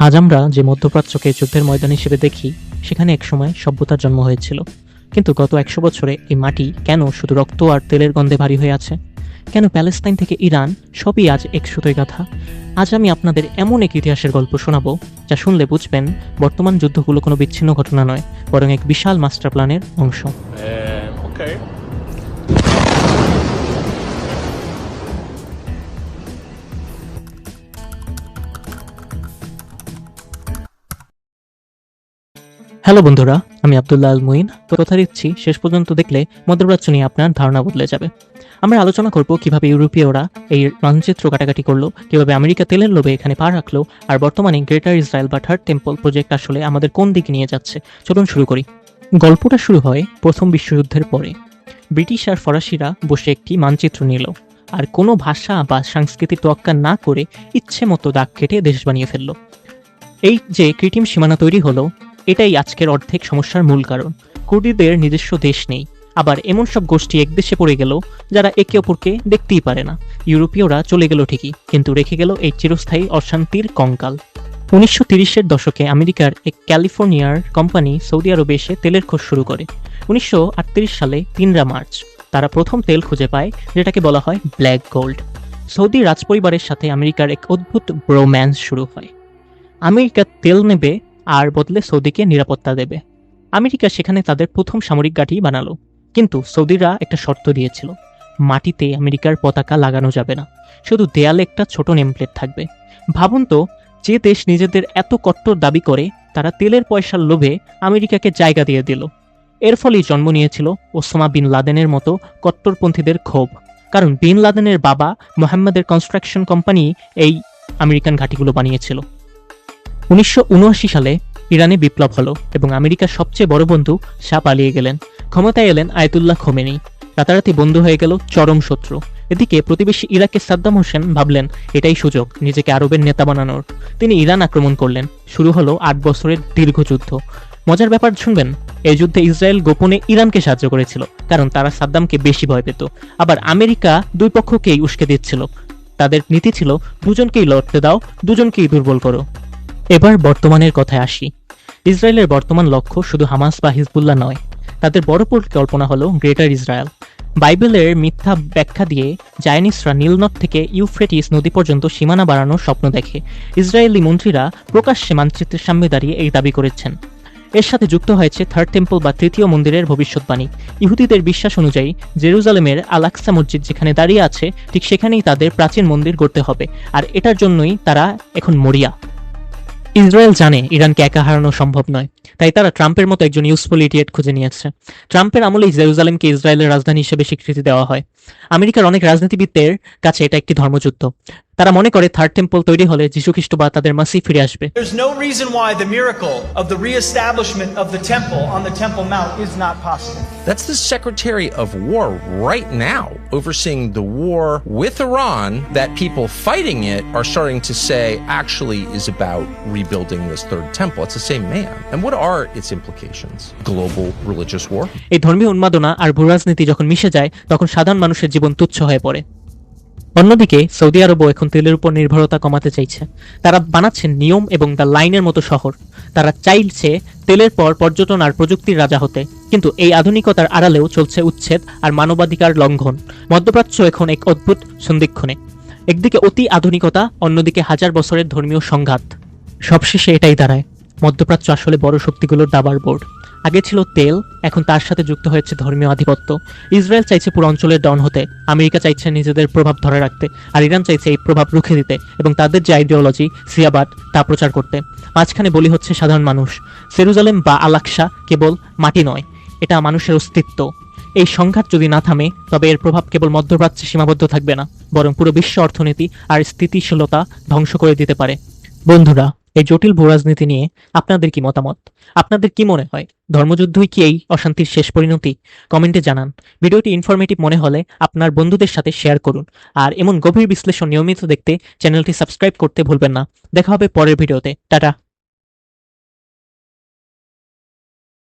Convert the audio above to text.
আজ আমরা যে মধ্যপ্রাচ্যকে যুদ্ধের ময়দান হিসেবে দেখি, সেখানে একসময় সভ্যতার জন্ম হয়েছিল। কিন্তু গত 100 বছরে এই মাটি কেন শুধু রক্ত আর তেলের গন্ধে ভারী হয়ে আছে? কেন প্যালেস্তাইন থেকে ইরান সবই আজ এক সুতোয় গাঁথা? আজ আমি আপনাদের এমন এক ইতিহাসের গল্প শোনাবো, যা শুনলে বুঝবেন বর্তমান যুদ্ধগুলো কোনো বিচ্ছিন্ন ঘটনা নয়, বরং এক বিশাল মাস্টার প্ল্যানের অংশ। Okay. হ্যালো বন্ধুরা, আমি আব্দুল্লাহ আল মুইন। কথা দিচ্ছি, শেষ পর্যন্ত দেখলে মধ্যপ্রাচ্য নিয়ে আপনার ধারণা বদলে যাবে। আমরা আলোচনা করব কিভাবে ইউরোপীয়রা এই মানচিত্র কাটাকাটি করলো, কিভাবে আমেরিকা তেলের লোভে এখানে পা রাখলো, আর বর্তমানে গ্রেটার ইসরায়েল বা থার্ড টেম্পল প্রজেক্ট আসলে আমাদের কোন দিকে নিয়ে যাচ্ছে। চলুন শুরু করি। গল্পটা শুরু হয় প্রথম বিশ্বযুদ্ধের পরে। ব্রিটিশ আর ফরাসিরা বসে একটি মানচিত্র নিল, আর কোনো ভাষা বা সংস্কৃতির তোয়াক্কা না করে ইচ্ছে মতো দাগ কেটে দেশ বানিয়ে ফেললো। এই যে কৃত্রিম সীমানা তৈরি হলো, এটাই আজকের অর্ধেক সমস্যার মূল কারণ। কুর্দিদের নিজস্ব দেশ নেই, আবার এমন সব গোষ্ঠী এক দেশে পড়ে গেল যারা একে অপরকে দেখতেই পারে না। ইউরোপীয়রা চলে গেল ঠিকই, কিন্তু রেখে গেল এই চিরস্থায়ী অশান্তির কঙ্কাল। 1930-এর দশকে আমেরিকার এক ক্যালিফোর্নিয়ার কোম্পানি সৌদি আরবে এসে তেলের খোঁজ শুরু করে। 1938 সালে 3 মার্চ তারা প্রথম তেল খুঁজে পায়, যেটাকে বলা হয় ব্ল্যাক গোল্ড। সৌদি রাজপরিবারের সাথে আমেরিকার এক অদ্ভুত রোম্যান্স শুরু হয়। আমেরিকা তেল নেবে আর বদলে সৌদিকে নিরাপত্তা দেবে। আমেরিকা সেখানে তাদের প্রথম সামরিক ঘাঁটি বানালো, কিন্তু সৌদিরা একটা শর্ত দিয়েছিল, মাটিতে আমেরিকার পতাকা লাগানো যাবে না, শুধু দেয়ালে একটা ছোট নেমপ্লেট থাকবে। ভাবুন তো, যে দেশ নিজেদের এত কট্টর দাবি করে, তারা তেলের পয়সার লোভে আমেরিকাকে জায়গা দিয়ে দিল। এর ফলেই জন্ম নিয়েছিল ওসামা বিন লাদেনের মতো কট্টরপন্থীদের ক্ষোভ, কারণ বিন লাদেনের বাবা মোহাম্মদের কনস্ট্রাকশন কোম্পানি এই আমেরিকান ঘাঁটিগুলো বানিয়েছিল। 1979 সালে ইরানে বিপ্লব হলো এবং আমেরিকার সবচেয়ে বড় বন্ধু শাহ পালিয়ে গেলেন। ক্ষমতায় এলেন আয়াতুল্লাহ খোমেনি। রাতারাতি বন্ধু হয়ে গেল চরম শত্রু। এদিকে প্রতিবেশী ইরাকের সাদ্দাম হোসেন ভাবলেন এটাই সুযোগ নিজেকে আরবের নেতা বানানোর। তিনি ইরান আক্রমণ করলেন। শুরু হলো 8 বছরের দীর্ঘ যুদ্ধ। মজার ব্যাপার শুনবেন, এই যুদ্ধে ইসরায়েল গোপনে ইরানকে সাহায্য করেছিল, কারণ তারা সাদ্দামকে বেশি ভয় পেত। আবার আমেরিকা দুই পক্ষকেই উস্কে দিচ্ছিল। তাদের নীতি ছিল, দুজনকেই লড়তে দাও, দুজনকেই দুর্বল করো। এবার বর্তমানের কথায় আসি। ইসরায়েলের বর্তমান লক্ষ্য শুধু হামাস বা হিজবুল্লাহ নয়, তাদের বড় পরিকল্পনা হলো গ্রেটার ইসরায়েল। বাইবেলের মিথ্যা ব্যাখ্যা দিয়ে জায়নিস্টরা নীলনদ থেকে ইউফ্রেটিস নদী পর্যন্ত সীমানা বাড়ানোর স্বপ্ন দেখে। ইসরায়েলি মন্ত্রীরা প্রকাশ্যে মানচিত্রের সামনে দাঁড়িয়ে এই দাবি করেছেন। এর সাথে যুক্ত হয়েছে থার্ড টেম্পল বা তৃতীয় মন্দিরের ভবিষ্যৎবাণী। ইহুদিদের বিশ্বাস অনুযায়ী জেরুজালেমের আল-আকসা মসজিদ যেখানে দাঁড়িয়ে আছে, ঠিক সেখানেই তাদের প্রাচীন মন্দির গড়তে হবে, আর এটার জন্যই তারা এখন মরিয়া। ইসরায়েল জানে ইরানকে একা হারানো সম্ভব নয়, তাই তারা ট্রাম্পের মতো একজন ইউজফুল ইডিয়েট খুঁজে নিয়েছে। ট্রাম্পের আমলেই জেরুজালেমকে ইসরায়েলের রাজধানী হিসেবে স্বীকৃতি দেওয়া হয়। আমেরিকার অনেক রাজনীতিবিদদের কাছে এটা একটি ধর্মযুদ্ধ। তারা মনে করে থার্ড টেম্পল তৈরি হলে যীশুখ্রিস্ট বা তাদের মাসিহ ফিরে আসবে। There's no reason why the miracle of the reestablishment of the temple on the Temple Mount is not possible. That's the Secretary of War right now overseeing the war with Iran that people fighting it are starting to say actually is about rebuilding this third temple. It's the same man. And what are its implications? Global religious war? এই ধর্মীয় উন্মাদনা আর ভূরাজনীতি যখন মিশে যায়, তখন সাধারণ মানুষের জীবন তুচ্ছ হয়ে পড়ে। অন্যদিকে সৌদি আরবও এখন তেলের উপর নির্ভরতা কমাতে চাইছে। তারা বানাচ্ছেন নিয়ম এবং দ্য লাইনের মতো শহর। তারা চাইছে তেলের পর পর্যটন আর প্রযুক্তির রাজা হতে, কিন্তু এই আধুনিকতার আড়ালেও চলছে উচ্ছেদ আর মানবাধিকার লঙ্ঘন। মধ্যপ্রাচ্য এখন এক অদ্ভুত সন্ধিক্ষণে, একদিকে অতি আধুনিকতা, অন্যদিকে হাজার বছরের ধর্মীয় সংঘাত। সবশেষে এটাই দাঁড়ায়, মধ্যপ্রাচ্য আসলে বড় শক্তিগুলোর দাবার বোর্ড। আগে ছিল তেল, এখন তার সাথে যুক্ত হয়েছে ধর্মীয় আধিপত্য। ইসরায়েল চাইছে পুরো অঞ্চলের ডন হতে, আমেরিকা চাইছে নিজেদের প্রভাব ধরে রাখতে, আর ইরান চাইছে এই প্রভাব রুখে দিতে এবং তাদের যে আইডিওলজি সিয়াবাদ তা প্রচার করতে। মাঝখানে বলি হচ্ছে সাধারণ মানুষ। জেরুজালেম বা আল-আকসা কেবল মাটি নয়, এটা মানুষের অস্তিত্ব। এই সংঘাত যদি না থামে, তবে এর প্রভাব কেবল মধ্যপ্রাচ্যে সীমাবদ্ধ থাকবে না, বরং পুরো বিশ্ব অর্থনীতি আর স্থিতিশীলতা ধ্বংস করে দিতে পারে। বন্ধুরা, এই জটিল ভূরাজনীতি নিয়ে আপনাদের কি মতামত? আপনাদের কি মনে হয়, ধর্মযুদ্ধই কি এই অশান্তির শেষ পরিণতি? কমেন্টে জানান। ভিডিওটি ইনফরমেটিভ মনে হলে আপনার বন্ধুদের সাথে শেয়ার করুন, আর এমন গভীর বিশ্লেষণ নিয়মিত দেখতে চ্যানেলটি সাবস্ক্রাইব করতে ভুলবেন না। দেখা হবে পরের ভিডিওতে। টাটা।